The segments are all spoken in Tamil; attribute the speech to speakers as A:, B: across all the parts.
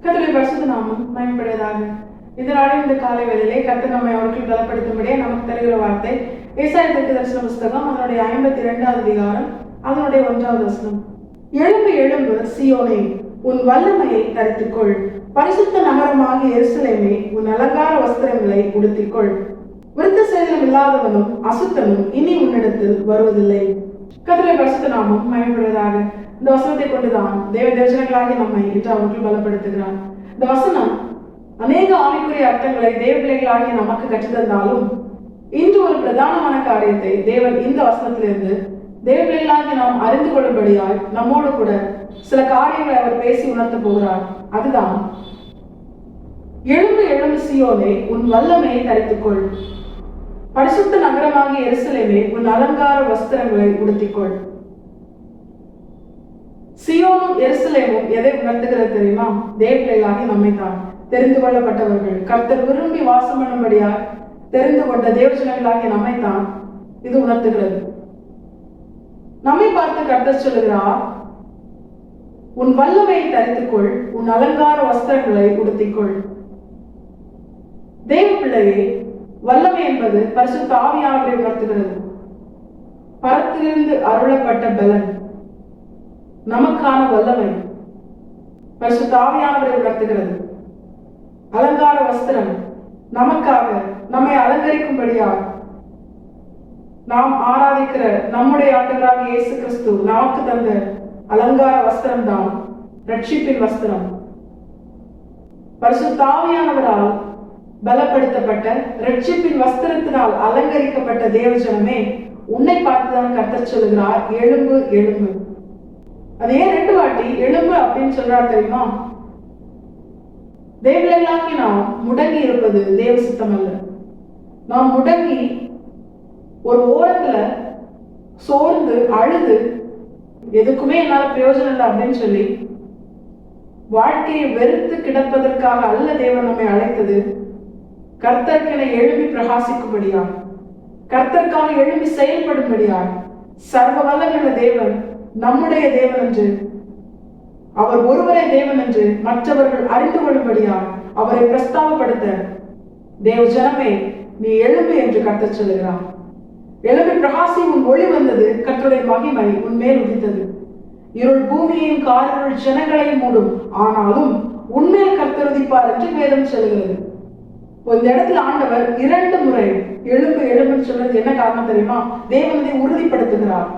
A: கர்த்தருடைய பரிசுத்த நாமம் மகிமைப்படுவதாக. இந்த நாளில் இந்த காலை வேளையிலே கர்த்தர் நம்மை அவர்கள் பலப்படுத்தும்படியே நமக்கு தருகிற வார்த்தை ஏசாயா தீர்க்கதரிசன புஸ்தகம் அதனுடைய 52வது அதிகாரம் அதனுடைய 1வது வசனம். எழும்பு எழும்பு சீயோனே, உன் வல்லமையை தரித்துக்கொள். பரிசுத்த நகரமாகிய எருசலேமே, உன் அலங்கார வஸ்திரங்களை உடுத்திக்கொள். விருத்த சேதனம் இல்லாதவனும் அசுத்தனும் இனி உன்னிடத்தில் வருவதில்லை. கர்த்தருடைய பரிசுத்த நாமம் மகிமைப்படுவதாக. இந்த வசனத்தை கொண்டுதான் தேவ தரிசனங்களாகி நம்மை இன்று அவர்கள் பலப்படுத்துகிறார். இந்த வசனம் அநேக ஆவிக்குரிய அர்த்தங்களை தேவ பிள்ளைகளாகி நமக்கு கற்றுத்தந்தாலும் இன்று ஒரு பிரதானமான காரியத்தை தேவன் இந்த வசனத்திலிருந்து தேவ பிள்ளைகளாகி நாம் அறிந்து கொள்ளும்படியாய் நம்மோடு கூட சில காரியங்களை அவர் பேசி உணர்த்த போகிறார். அதுதான் எழும்பு எழும்பு சீயோனே, உன் வல்லமையை தரித்துக்கொள். பரிசுத்த நகரமாகிய எருசலேமே, உன் அலங்கார வஸ்திரங்களை உடுத்திக்கொள். சீயோனும் எருசலேமும் எதை உணர்த்துகிறது தெரியுமா? தேவபிள்ளைகளாகி நம்மை தான் தெரிந்து கொள்ளப்பட்டவர்கள், கர்த்தர் விரும்பி வாசம் பண்ணும்படியா தெரிந்து கொண்ட தேவஜனங்களாகிய நம்மை தான் இது உணர்த்துகிறது. நம்மை பார்த்து கர்த்தர் சொல்லுகிறார், உன் வல்லமையை தரித்துக்கொள், உன் அலங்கார வஸ்திரங்களை உடுத்திக்கொள். தேவ பிள்ளையே, வல்லமை என்பது பரிசுத்த ஆவியானவரை உணர்த்துகிறது. பரத்திலிருந்து அருளப்பட்ட பலன் நமக்கான வல்லமை பரிசுத்த ஆவியானவரை உணர்த்துகிறது. அலங்கார வஸ்திரம் நமக்காக நம்மை அலங்கரிக்கும்படியாக நாம் ஆராதிக்கிற நம்முடைய ஆண்டவராக இயேசு கிறிஸ்து நமக்கு தந்த அலங்கார வஸ்திரம் தான் ரட்சிப்பின் வஸ்திரம். பரிசுத்த ஆவியானவரால் பலப்படுத்தப்பட்ட ரட்சிப்பின் வஸ்திரத்தினால் அலங்கரிக்கப்பட்ட தேவஜனமே, உன்னை பார்த்துதான் கர்த்தர் சொல்லுகிறார், எழும்பு எழும்பு. அது ஏன் 2 வாட்டி எழும்பு அப்படின்னு சொல்றார் தெரியுமா? தேவர்களாகி நாம் முடங்கி இருப்பது தேவ சித்தம் அல்ல. நாம் முடங்கி ஒரு ஓரத்துல சோர்ந்து அழுது எதுக்குமே என்னால பிரயோஜனம் இல்லை அப்படின்னு சொல்லி வாழ்க்கையை வெறுத்து கிடப்பதற்காக அல்ல தேவன் நம்மை அழைத்தது. கர்த்தர்க்கென எழும்பி பிரகாசிக்கும்படியா, கர்த்தர்க்காக எழும்பி செயல்படும்படியா, சர்வ வல்லமையுள்ள தேவன் நம்முடைய தேவன் என்று, அவர் ஒருவரே தேவன் என்று மற்றவர்கள் அறிந்து கொள்ளும்படியா அவரை பிரஸ்தாபப்படுத்த தேவ ஜனமே, நீ எழும்பு என்று கர்த்தர் சொல்லுகிறார். எழும்பி பிரகாசி, உன் ஒளி வந்தது, கர்த்தருடைய மகிமை உன் மேல் உதித்தது. இருள் பூமியையும் காரிருள் ஜனங்களையும் மூடும், ஆனாலும் உன்மேல் கர்த்தர் உதிப்பார் என்று வேதம் சொல்லுகிறது. இந்த இடத்துல ஆண்டவர் 2 முறை எழும்பு எழும்புன்னு சொல்றது என்ன காரணம் தெரியுமா? தேவனை உறுதிப்படுத்துகிறார்.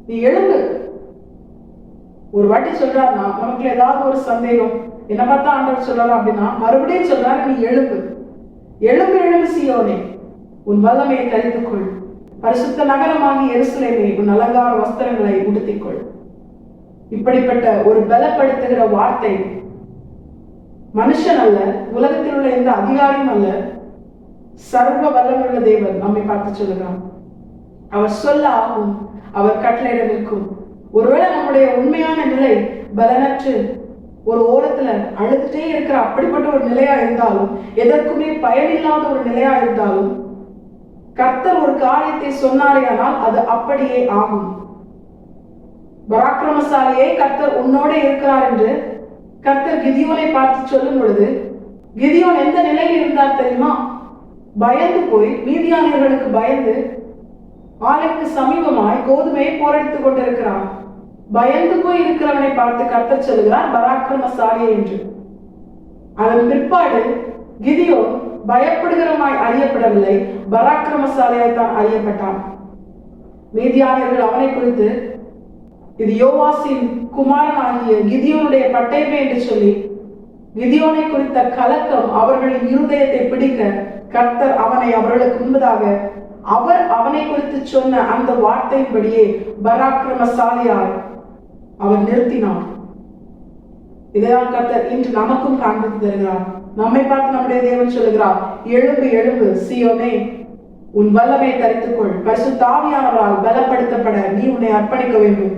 A: நீ எழும்பு. ஒரு வாட்டி சொல்றாருன்னா நமக்கு ஏதாவது ஒரு சந்தேகம், என்ன பார்த்தா ஆண்டவர் சொல்லலாம் அப்படின்னா மறுபடியும் சொல்றாரு, நீ எழும்பு எழும்பு எழும்பு சீயோனே, உன் வல்லமையை தரித்துக்கொள். பரிசுத்த நகரமாகி எருசலேமே, உன் அலங்கார வஸ்திரங்களை உடுத்திக்கொள். இப்படிப்பட்ட ஒரு பலப்படுத்துகிற வார்த்தை மனுஷன் அல்ல, உலகத்தில் உள்ள எந்த அதிகாரியும் அல்ல, சர்வ வல்லமையுள்ள தேவன் நம்மை பார்த்து சொல்லுகிறான். அவர் சொல்ல ஆகும், அவர் கட்டளையிட நிற்கும். ஒருவேளை நம்முடைய உண்மையான நிலை பலனற்று ஒரு ஓரத்துல அழுதுட்டே இருக்கிற அப்படிப்பட்ட ஒரு நிலையா இருந்தாலும், எதற்குமே பயனில்லாத ஒரு நிலையா இருந்தாலும், கர்த்தர் ஒரு காரியத்தை சொன்னாரேயானால் அது அப்படியே ஆகும். பராக்கிரமசாலியே, கர்த்தர் உன்னோட இருக்கிறார் என்று கர்த்தர் கிதியோனை பார்த்து சொல்லும் பொழுது, கிதியோன் எந்த நிலையில் இருந்தார் தெரியுமா? பயந்து போய், மீதியானியர்களுக்கு பயந்து ஆலைக்கு சமீபமாய் கோதுமையை போராடித்துக் கொண்டிருக்கிறான். பயந்து போய் இருக்கிறவனை பார்த்து கர்த்தர் சொல்லுகிறார், பராக்கிரமசாலியே என்று. அதன் பிற்பாடு கிதியோன் பயப்படுகிறமாய் அறியப்படவில்லை, பராக்கிரமசாலியாய் தான் அறியப்பட்டான். மீதியானியர்கள் அவனை குறித்து, இது யோவாசின் குமாரன் ஆகிய கிதியோனுடைய பட்டயமே என்று சொல்லி கிதியோனை குறித்த கலக்கம் அவர்களின் இருதயத்தை பிடிக்க கர்த்தர் அவனை அவர்களுக்கு முன்பதாக அவர் அவனை குறித்து சொன்ன அந்த வார்த்தையின்படியே பராக்கிரமசாலியாய் அவர் நிறுத்தினார். இதைதான் கர்த்தர் இன்று நமக்கும் காண்பித்து தருகிறார். நம்மை பார்த்து நம்முடைய தேவன் சொல்லுகிறார், எழும்பு எழும்பு சீயோனே, உன் வல்லமையை தரித்துக்கொள். பரிசுத்த ஆவியானவரால் பலப்படுத்தப்பட நீ உன்னை அர்ப்பணிக்க வேண்டும்.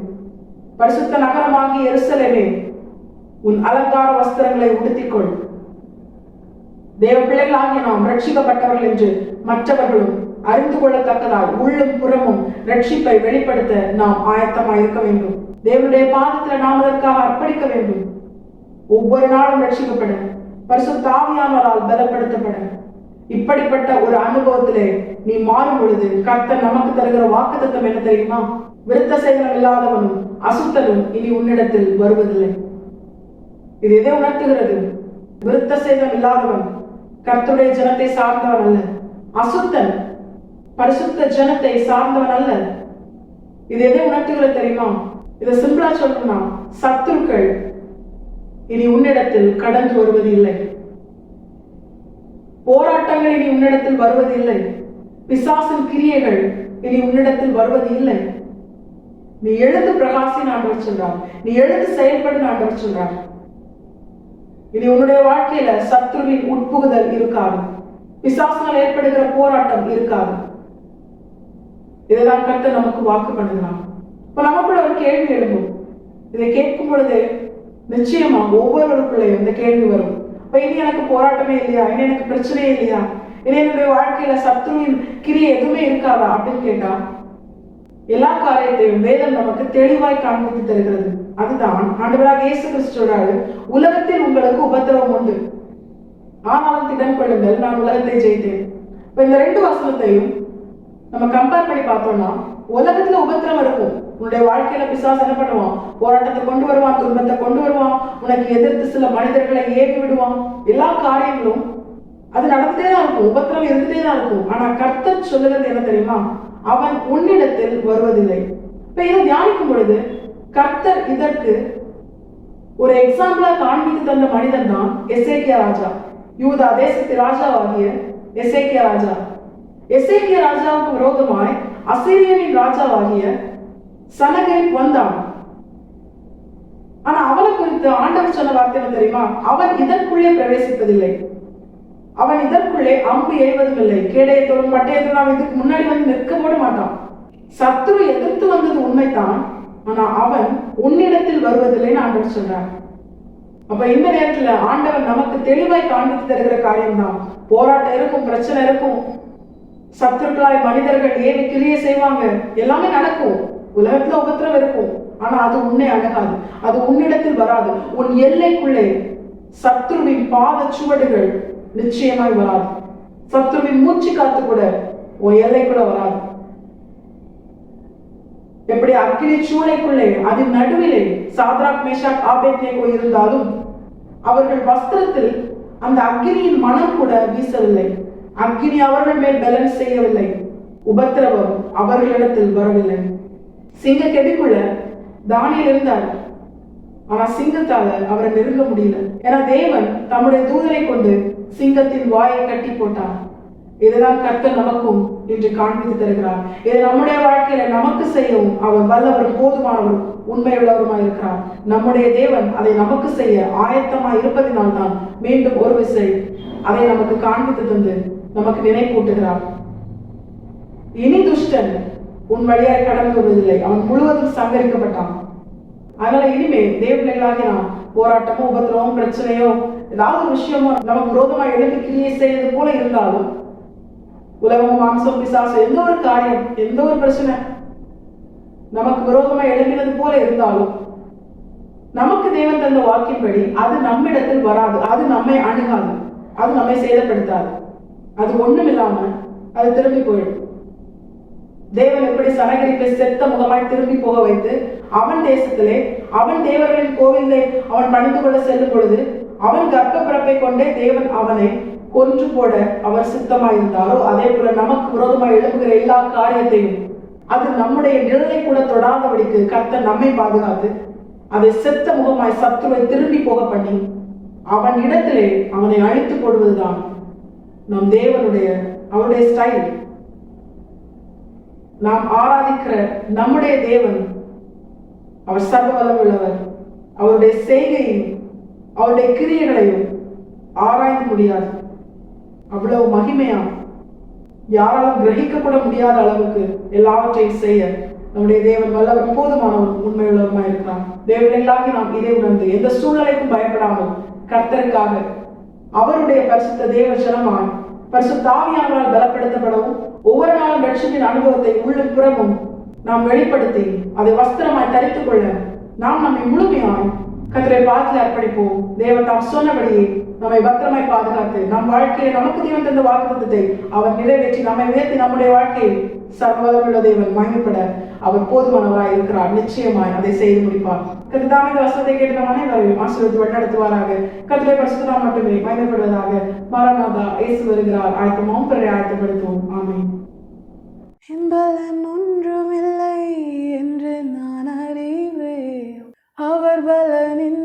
A: பரிசுத்த நகரமாகி எருசலேமே, உன் அலங்கார வஸ்திரங்களை உடுத்திக்கொள். தேவ பிள்ளைகளாகிய நாம் ரட்சிக்கப்பட்டவர்கள் என்று மற்றவர்களும் அறிந்து கொள்ளத்தக்கதால் உள்ளும் புறமும் ரட்சிப்பை வெளிப்படுத்த நாம் ஆயத்தமாக இருக்க வேண்டும். தேவனுடைய பாதத்தில் நாம் அதற்காக அர்ப்பணிக்க வேண்டும். ஒவ்வொரு நாளும் ரட்சிக்கப்பட, பரிசுத்த ஆவியானவரால் பலப்படுத்தப்பட, இப்படிப்பட்ட ஒரு அனுபவத்திலே நீ மாறும் பொழுது கர்த்தர் நமக்கு தருகிற வாக்குத்தத்தம் என்ன தெரியுமா? விருத்த சேதனம் இல்லாதவனும் அசுத்தனும் இனி உன்னிடத்தில் வருவதில்லை. இது எதை உணர்த்துகிறது? விருத்த சேதனம் இல்லாதவன் கர்த்தருடைய ஜனத்தை சார்ந்தவன் அல்ல, அசுத்தன் பரிசுத்த ஜனத்தை சார்ந்தவன் அல்ல. இது எதை உணர்த்துகிறது தெரியுமா? இதை சிம்பிளா சொல்லணும்னா, சத்துருக்கள் இனி உன்னிடத்தில் கடந்து வருவது இல்லை, போராட்டங்கள் இனி உன்னிடத்தில் வருவது இல்லை, பிசாசின் கிரியைகள் இனி உன்னிடத்தில் வருவது இல்லை. நீ எழுந்து பிரகாசின் ஆண்டவர் சொல்றார், நீ எழுந்து செயல்படும் ஆண்டவர் சொல்றார். இனி உன்னுடைய வாழ்க்கையில சத்துருவின் உட்புகுதல் இருக்காது, பிசாசினால் ஏற்படுகிற போராட்டம் இருக்காது. இதைதான் கர்த்தர் நமக்கு வாக்கு பண்ணுகிறான். இப்ப நமக்குள்ள ஒரு கேள்வி எழும்பும். இதை கேட்கும் பொழுது நிச்சயமா ஒவ்வொருவருக்குள்ளேயும் இந்த கேள்வி வரும். இப்ப இனி எனக்கு போராட்டமே இல்லையா? இனி எனக்கு பிரச்சனையே இல்லையா? இனி என்னுடைய வாழ்க்கையில சத்துருவின் கிரியை எதுவுமே இருக்காதா அப்படின்னு கேட்டா, எல்லா காரியத்தையும் வேதம் நமக்கு தெளிவாய் காண்பித்து தருகிறது. அதுதான் ஆண்டவராக இயேசு கிறிஸ்து சொல்றாரு, உலகத்தில் உங்களுக்கு உபத்திரவம் உண்டு, ஆனாலும் திடன் கொள்ளுங்கள், நான் உலகத்தை ஜெயித்தேன். இப்ப இந்த ரெண்டு வசனத்தையும் நம்ம கம்பேர் பண்ணி பார்த்தோம்னா, உலகத்துல உபத்திரம் இருக்கும். உன்னுடைய வாழ்க்கையில பிசாசு என்ன பண்ணுவான்? போராட்டத்தை கொண்டு வருவான், துன்பத்தை கொண்டு வருவான், உனக்கு எதிர்த்து சில மனிதர்களை ஏவி விடுவான். எல்லா காரியங்களும் அது நடந்துட்டே தான் இருக்கும், உபத்திரம் இருந்துட்டே தான் இருக்கும். ஆனா கர்த்தர் சொல்லுகிறது என்ன தெரியுமா? அவன் உன்னிடத்தில் வருவதில்லை. இப்ப இதை தியானிக்கும் பொழுது கர்த்தர் இதற்கு ஒரு எக்ஸாம்பிளா காண்பித்து தந்த மனிதன் தான் எசேக்கியா ராஜா, யூதா தேசத்து ராஜாவாகிய எசேக்கியா ராஜா. எசேக்கியா ராஜாவுக்கு விரோதமாய் அசீரியனின் ராஜாவாகிய சனகரிப் வந்தான். ஆனா அவனை குறித்து ஆண்டவர் சொன்ன வார்த்தை என்ன தெரியுமா? அவன் இதற்குள்ளே பிரவேசிப்பதில்லை, அவன் இதற்குள்ளே அம்பு எய்வதும் இல்லை, கேடயத்தோடும் பட்டயத்தோடும் அவன் இதுக்கு முன்னாடி வந்து நிற்க போட மாட்டான். சத்துரு எதிர்த்து வந்தது உண்மைதான், ஆனா அவன் உன்னிடத்தில் வருவதில்லைன்னு ஆண்டவர் சொல்றான். அப்ப இந்த நேரத்துல ஆண்டவர் நமக்கு தெளிவாய் காண்பித்து தருகிற காரியம் தான், போராட்டம் இருக்கும், பிரச்சனை இருக்கும், சத்துருக்களாய் மனிதர்கள் ஏவி கிரியை செய்வாங்க, எல்லாமே நடக்கும், உலகத்துல உபத்திரம் இருக்கும். ஆனா அது உன்னை அணுகாது, அது உன்னிடத்தில் வராது. உன் எல்லைக்குள்ளே சத்துருவின் பாத சுவடுகள் நிச்சயமாய் வராது. சத்துருவின் மூச்சு காத்து கூட உன் எல்லைக்குள்ள வராது. எப்படி அக்கினி சூளைக்குள்ளே அதன் நடுவிலே சாத்ராக் மேஷாக் ஆபேத்நேகோ இருந்தாலும் அவர்கள் வஸ்திரத்தில் அந்த அக்கினியின் மனம் கூட வீசவில்லை, அக்கினி அவர்கள் மேல் பேலன்ஸ் செய்யவில்லை, உபத்திரவம் அவர்களிடத்தில் வரவில்லை. சிங்க கெபிக்குள்ள தானியேல் இருந்தார், ஆனா சிங்கத்தால அவரை நெருங்க முடியல. ஏன்னா தேவன் தம்முடைய தூதரை கொண்டு சிங்கத்தின் வாயை கட்டி போட்டார். இதுதான் கர்த்தர் நமக்கும் இன்று காண்பித்து தருகிறார். இது நம்முடைய வாழ்க்கையில நமக்கு செய்யவும் அவர் வல்லவர், போதுமானவர், உண்மையுள்ளவருமாய் இருக்கிறார். நம்முடைய தேவன் அதை நமக்கு செய்ய ஆயத்தமாய் இருப்பதினால் தான் மீண்டும் ஒரு விசை அதை நமக்கு காண்பித்து தந்து நமக்கு நினைப்பூட்டுகிறார். இனி துஷ்டன் உன் வழியாய் கடந்து வருவதில்லை, அவன் முழுவதும் சங்கரிக்கப்பட்டான். அதனால இனிமே தேவர்களாகி நாம் போராட்டமோ உபத்திரமோ பிரச்சனையோ ஏதாவது ஒரு விஷயமோ நமக்கு விரோதமா எழுதி கிரியை செய்யறது போல இருந்தாலும், உலகமும் மாம்சம் பிசாசு எந்த ஒரு காரியம், எந்த ஒரு பிரச்சனை நமக்கு விரோதமா எழுதினது போல இருந்தாலும், நமக்கு தேவன் தந்த வாக்கின்படி அது நம்மிடத்தில் வராது, அது நம்மை அணுகாது, அது நம்மை சேதப்படுத்தாது. அது ஒண்ணும் இல்லாம அது திரும்பி போயிடும். தேவன் எப்படி சனகரிப்பை செத்த முகமாய் திரும்பி போக வைத்து அவன் தேசத்திலே அவன் தேவர்களின் கோவிலை அவன் பணிந்து கொள்ள செல்லும் பொழுது அவன் கர்ப்ப பிறப்பை கொண்டே தேவன் அவனை கொன்று போட அவர் சித்தமாயிருந்தாரோ, அதே போல நமக்கு விரோதமாய் எழுப்புகிற எல்லா காரியத்தையும் அது நம்முடைய நிழலை கூட தொடாதபடிக்கு கர்த்தர் நம்மை பாதுகாத்து அதை செத்த முகமாய் சத்துருவை திரும்பி போக பண்ணி அவன் இடத்திலே அவனை அழித்து போடுவதுதான் நம் தேவனுடைய அவருடைய ஸ்டைல். நாம் ஆராதிக்கிற நம்முடைய தேவன் அவர் சர்வ வல்லமுள்ளவர். அவருடைய செய்கையும் அவருடைய கிரியைகளையும் ஆராய்ந்து முடியாது, அவ்வளவு மகிமையா யாராலும் கிரகிக்க கூட முடியாத அளவுக்கு எல்லாவற்றையும் செய்ய நம்முடைய தேவன் வல்லவர், போதுமானவர், உண்மையுள்ளவருமாய் இருக்கிறார். தேவர்களாகி நாம் இதை உணர்ந்து எந்த சூழ்நிலைக்கும் பயப்படாமல் கர்த்தருக்காக அவருடைய பரிசுத்த தேவ ஜனமாய் பரிசுத்த ஆவியானவரால் பலப்படுத்தப்படவும் ஒவ்வொரு நாளும் ரட்சிப்பின் அனுபவத்தை உள்ளும் புறமும் நாம் வெளிப்படுத்தி அதை வஸ்திரமாய் தரித்துக் கொள்ள நாம் நம்மை முழுமையாய் கர்த்தரை பாதத்தில் அர்ப்பணிப்போம். தேவன் தாம் சொன்னபடியே நம்மை பத்திரமாய் பாதுகாத்து நம் வாழ்க்கையை நமக்கு தேவன் தந்த வாக்குத்தத்தத்தை அவர் நிறைவேற்றி நம்மை உயர்த்தி நம்முடைய வாழ்க்கையை சர்வவல்லமையுள்ள தேவன் மகிமைப்பட அவர் போதுமானவராய் இருக்கிறார். நிச்சயமாய் அதை செய்து முடிப்பார். கர்த்தர் இந்த வசனத்தை கேட்ட நம் அனைவரையும் ஆசீர்வதித்து வழிநடத்துவாராக. கர்த்தரை பரிசுத்த நாமம் மட்டுமே மகிமைப்படுவதாக. மரணாதா, இயேசு வருகிறார். ஆயத்தமாம் பிறரை ஆயத்தப்படுத்துவோம். ஆமென்.
B: பலன் ஒன்றுமில்லை என்று நான் அறிவேன், அவர் பலனின்